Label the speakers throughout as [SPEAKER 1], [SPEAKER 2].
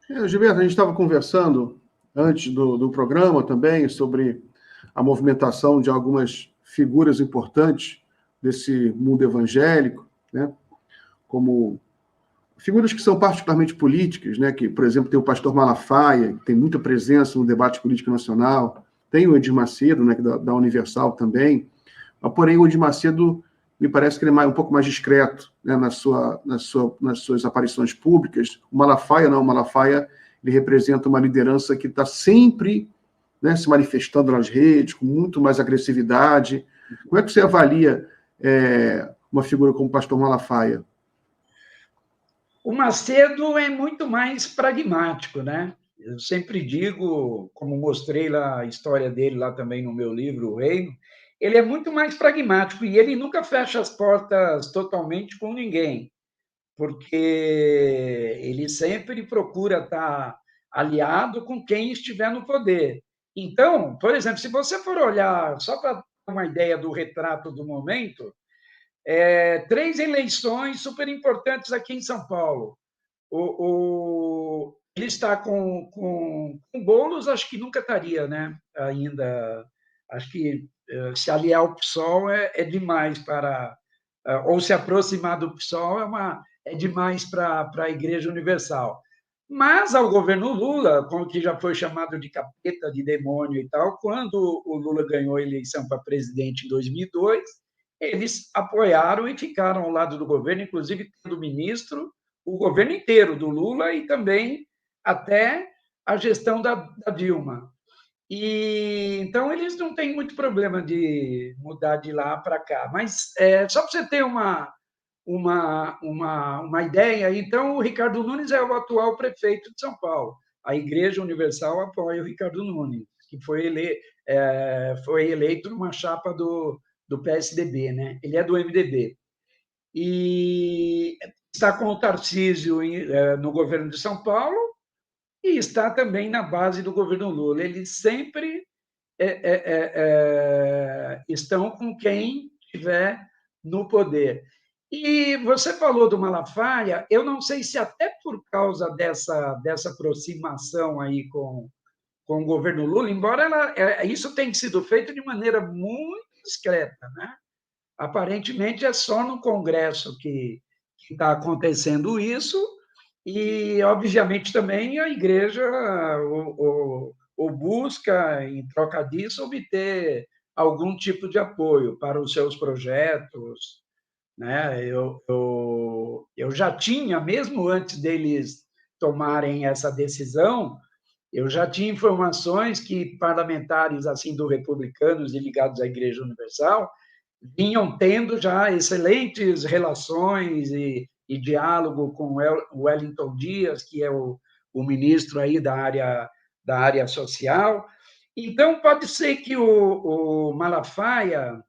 [SPEAKER 1] Gilberto, a gente estava conversando antes do programa também sobre a movimentação de algumas figuras importantes desse mundo evangélico, né? Como figuras que são particularmente políticas, né? Que, por exemplo, tem o pastor Malafaia, que tem muita presença no debate político nacional, tem o Edir Macedo, né? Da Universal também, mas, porém, o Edir Macedo me parece que ele é um pouco mais discreto, né? Nas suas aparições públicas. O Malafaia, não, o Malafaia ele representa uma liderança que está sempre, né, se manifestando nas redes, com muito mais agressividade. Como é que você avalia uma figura como o pastor Malafaia?
[SPEAKER 2] O Macedo é muito mais pragmático, né? Eu sempre digo, como mostrei lá a história dele lá também no meu livro, O Reino, ele é muito mais pragmático e ele nunca fecha as portas totalmente com ninguém, porque ele sempre procura estar aliado com quem estiver no poder. Então, por exemplo, se você for olhar, só para ter uma ideia do retrato do momento, três eleições super importantes aqui em São Paulo. Ele está com Boulos, acho que nunca estaria, né? Ainda. Acho que se aliar ao PSOL é demais para. Ou se aproximar do PSOL é demais para a Igreja Universal. Mas ao governo Lula, como que já foi chamado de capeta, de demônio e tal, quando o Lula ganhou a eleição para presidente em 2002, eles apoiaram e ficaram ao lado do governo, inclusive tendo ministro o governo inteiro do Lula e também até a gestão da Dilma. E então eles não têm muito problema de mudar de lá para cá. Mas só para você ter uma ideia, então o Ricardo Nunes é o atual prefeito de São Paulo. A Igreja Universal apoia o Ricardo Nunes, que foi eleito numa chapa do PSDB, né? Ele é do MDB. E está com o Tarcísio no governo de São Paulo e está também na base do governo Lula. Eles sempre estão com quem estiver no poder. E você falou do Malafaia, eu não sei se até por causa dessa aproximação aí com o governo Lula, embora isso tenha sido feito de maneira muito discreta, né? Aparentemente é só no Congresso que está acontecendo isso, e, obviamente, também a igreja o busca, em troca disso, obter algum tipo de apoio para os seus projetos. Né? Eu já tinha, mesmo antes deles tomarem essa decisão, eu já tinha informações que parlamentares assim do Republicanos e ligados à Igreja Universal vinham tendo já excelentes relações e diálogo com o Wellington Dias, que é o ministro aí da área social. Então, pode ser que o Malafaia,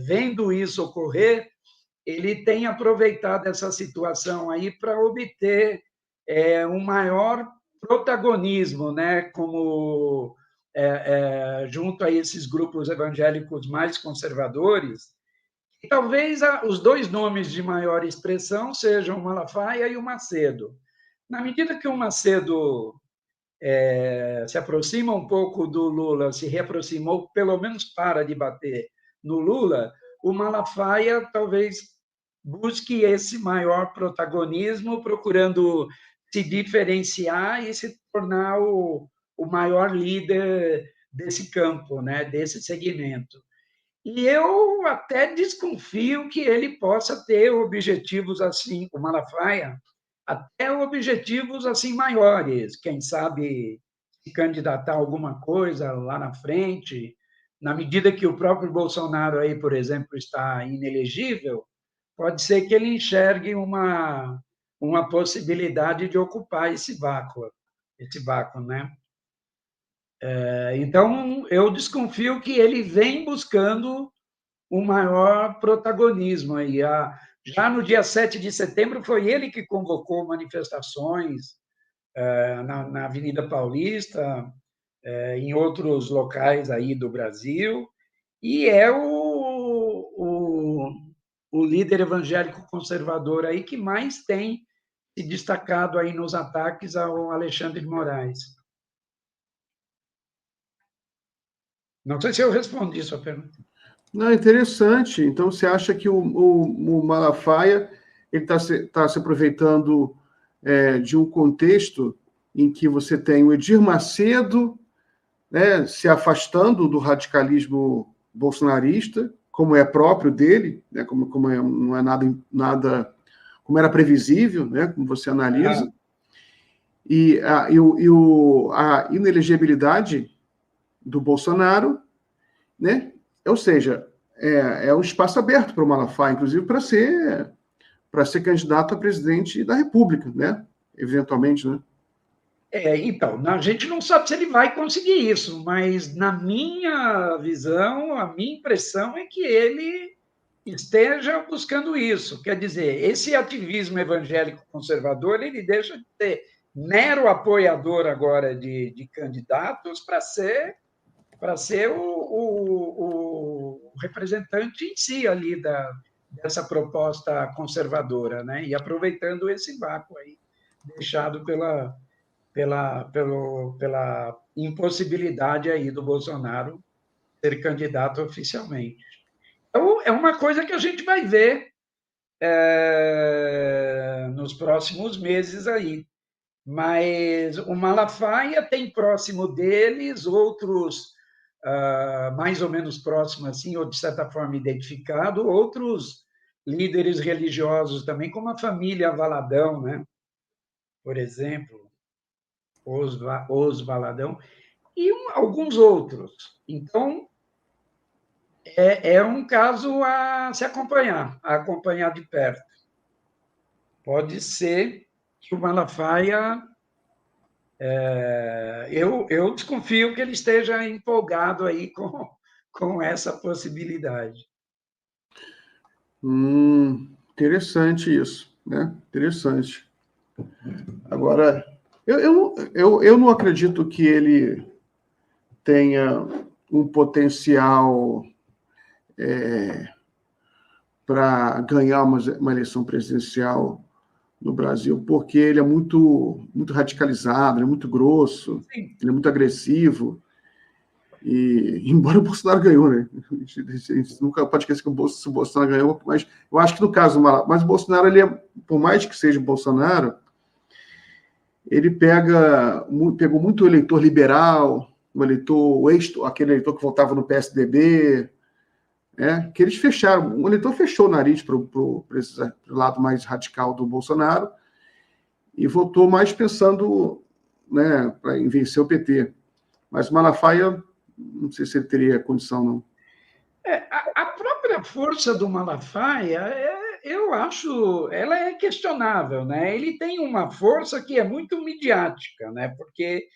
[SPEAKER 2] vendo isso ocorrer, ele tenha aproveitado essa situação aí para obter um maior protagonismo, né, como junto a esses grupos evangélicos mais conservadores. E talvez os dois nomes de maior expressão sejam o Malafaia e o Macedo. Na medida que o Macedo se aproxima um pouco do Lula, se reaproximou, pelo menos para de bater no Lula, o Malafaia talvez busque esse maior protagonismo, procurando se diferenciar e se tornar o maior líder desse campo, né, desse segmento. E eu até desconfio que ele possa ter objetivos assim, o Malafaia, até objetivos assim maiores, quem sabe se candidatar a alguma coisa lá na frente, na medida que o próprio Bolsonaro aí, por exemplo, está inelegível, pode ser que ele enxergue uma possibilidade de ocupar esse vácuo, né? Então, eu desconfio que ele vem buscando um maior protagonismo aí. Já no dia 7 de setembro, foi ele que convocou manifestações na Avenida Paulista, em outros locais aí do Brasil, e é o líder evangélico conservador aí que mais tem se destacado aí nos ataques ao Alexandre de Moraes. Não sei se eu respondi sua pergunta.
[SPEAKER 1] Não, interessante. Então, você acha que o Malafaia está se aproveitando de um contexto em que você tem o Edir Macedo, né, se afastando do radicalismo bolsonarista, como é próprio dele, né, não é nada como era previsível, né, como você analisa, e a inelegibilidade do Bolsonaro, né? Ou seja, é um espaço aberto para o Malafaia, inclusive para ser candidato a presidente da República, né? Eventualmente, né?
[SPEAKER 2] Então, a gente não sabe se ele vai conseguir isso, mas na minha visão, a minha impressão é que ele esteja buscando isso. Quer dizer, esse ativismo evangélico conservador, ele deixa de ser mero apoiador agora de candidatos para ser o representante em si ali dessa proposta conservadora, né? E aproveitando esse vácuo aí deixado pela impossibilidade aí do Bolsonaro ser candidato oficialmente. Então, é uma coisa que a gente vai ver nos próximos meses aí. Mas o Malafaia tem próximo deles outros mais ou menos próximos, assim, ou de certa forma identificado, outros líderes religiosos também, como a família Valadão, né? Por exemplo, os Valadão, e alguns outros. Então, é um caso a se acompanhar, a acompanhar de perto. Pode ser que o Malafaia eu desconfio que ele esteja empolgado aí com essa possibilidade.
[SPEAKER 1] Interessante isso, né? Interessante. Agora, eu não acredito que ele tenha um potencial para ganhar uma eleição presidencial no Brasil, porque ele é muito radicalizado, ele é muito grosso,
[SPEAKER 2] Sim.
[SPEAKER 1] ele é muito agressivo. E, embora o Bolsonaro ganhou, né? A gente nunca pode esquecer que o Bolsonaro ganhou, mas eu acho que no caso, mas o Bolsonaro, por mais que seja o Bolsonaro, ele pegou muito eleitor liberal, aquele eleitor que votava no PSDB, né? Que eles fecharam, o eleitor fechou o nariz para o lado mais radical do Bolsonaro e votou mais pensando, né, em vencer o PT. Mas o Malafaia, não sei se ele teria condição, não.
[SPEAKER 2] A própria força do Malafaia, eu acho, ela é questionável, né? Ele tem uma força que é muito midiática, né? Porque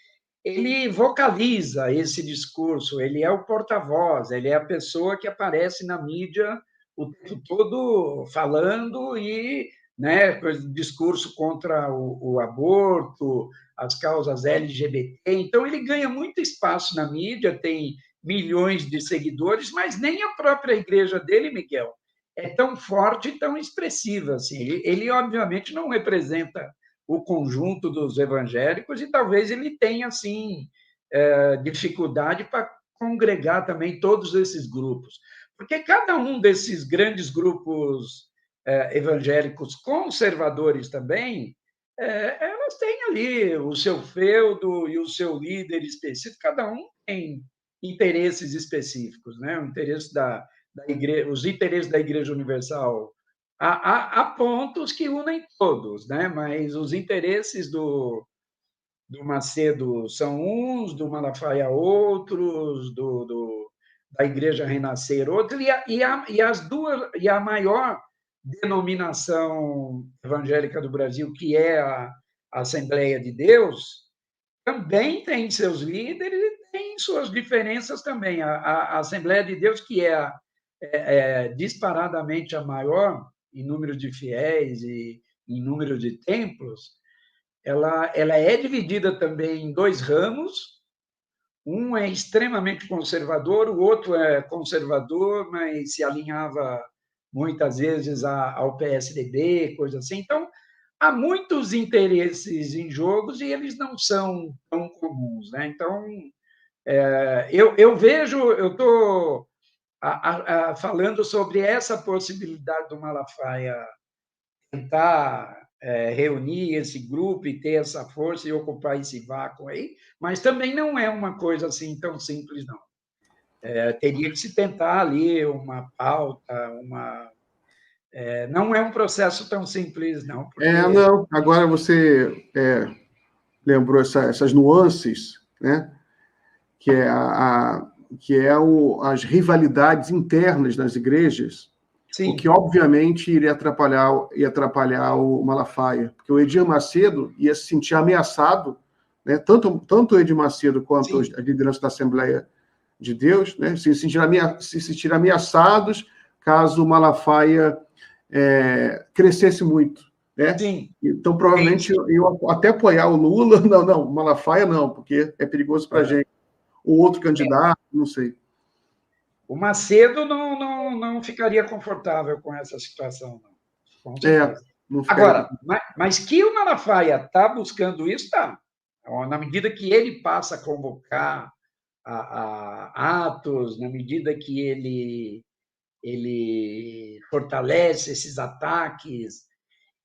[SPEAKER 2] ele vocaliza esse discurso, ele é o porta-voz, ele é a pessoa que aparece na mídia o tempo todo falando e, né, discurso contra o aborto, as causas LGBT. Então, ele ganha muito espaço na mídia, tem milhões de seguidores, mas nem a própria igreja dele, Miguel, é tão forte e tão expressiva assim. Ele obviamente, não representa o conjunto dos evangélicos e talvez ele tenha, assim, dificuldade para congregar também todos esses grupos. Porque cada um desses grandes grupos evangélicos conservadores também, elas têm ali o seu feudo e o seu líder específico, cada um tem interesses específicos, né? O interesse da igreja, os interesses da Igreja Universal. Há pontos que unem todos, né? Mas os interesses do Macedo são uns, do Malafaia outros, da Igreja Renascer outros, e a maior denominação evangélica do Brasil, que é a Assembleia de Deus, também tem seus líderes e tem suas diferenças também. A Assembleia de Deus, que é disparadamente a maior em número de fiéis e em número de templos, ela é dividida também em dois ramos. Um é extremamente conservador, o outro é conservador, mas se alinhava muitas vezes ao PSDB, coisa assim. Então, há muitos interesses em jogos e eles não são tão comuns, né? Então, eu vejo, eu estou falando sobre essa possibilidade do Malafaia tentar reunir esse grupo e ter essa força e ocupar esse vácuo aí, mas também não é uma coisa assim tão simples, não. Teria que se tentar ali uma pauta, não é um processo tão simples, não, porque...
[SPEAKER 1] Não, agora você lembrou essas nuances, né? Que é, as rivalidades internas nas igrejas, o que
[SPEAKER 2] Sim,
[SPEAKER 1] obviamente ia atrapalhar o Malafaia, porque o Edir Macedo ia se sentir ameaçado, né? Tanto o Edir Macedo quanto
[SPEAKER 2] sim,
[SPEAKER 1] a liderança da Assembleia de Deus, né? Se sentir ameaçados caso o Malafaia crescesse muito, né?
[SPEAKER 2] sim.
[SPEAKER 1] Então, provavelmente,
[SPEAKER 2] Sim.
[SPEAKER 1] eu até apoiar o Lula, não, Malafaia não, porque é perigoso para a gente. Ou outro candidato, não sei.
[SPEAKER 2] O Macedo não ficaria confortável com essa situação, não, com
[SPEAKER 1] É,
[SPEAKER 2] certeza.
[SPEAKER 1] não ficaria.
[SPEAKER 2] Agora, mas que o Malafaia está buscando isso, está. Na medida que ele passa a convocar atos, na medida que ele fortalece esses ataques,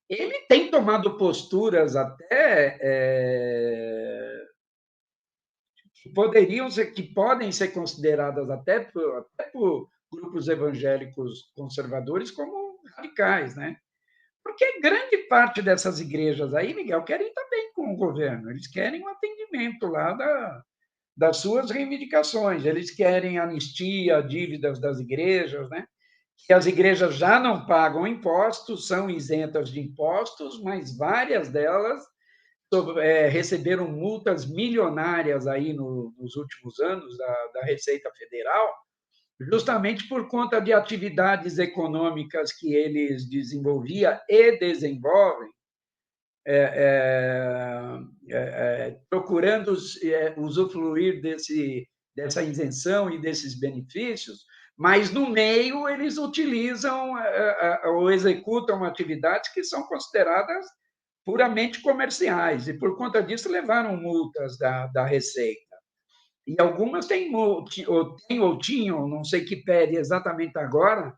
[SPEAKER 2] ele tem tomado posturas até que podem ser consideradas até por grupos evangélicos conservadores como radicais, né? Porque grande parte dessas igrejas aí, Miguel, querem também com o governo, eles querem um atendimento lá das suas reivindicações, eles querem anistia a dívidas das igrejas, né? Que as igrejas já não pagam impostos, são isentas de impostos, mas várias delas receberam multas milionárias aí nos últimos anos da Receita Federal, justamente por conta de atividades econômicas que eles desenvolviam e desenvolvem, procurando usufruir dessa isenção e desses benefícios, mas no meio eles utilizam ou executam atividades que são consideradas puramente comerciais, e por conta disso levaram multas da Receita. E algumas têm ou tinham, não sei que pede exatamente agora,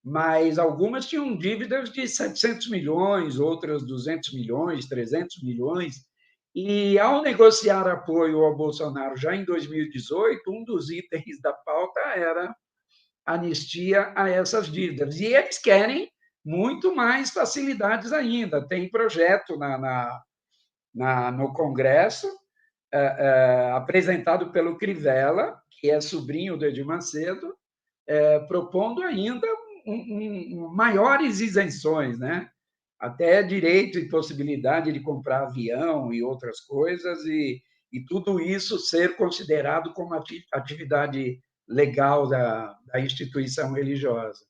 [SPEAKER 2] mas algumas tinham dívidas de 700 milhões, outras 200 milhões, 300 milhões. E ao negociar apoio ao Bolsonaro já em 2018, um dos itens da pauta era anistia a essas dívidas. E eles querem muito mais facilidades ainda. Tem projeto no Congresso, apresentado pelo Crivella, que é sobrinho do Edir Macedo, propondo ainda maiores isenções, né? Até direito e possibilidade de comprar avião e outras coisas, e tudo isso ser considerado como atividade legal da instituição religiosa.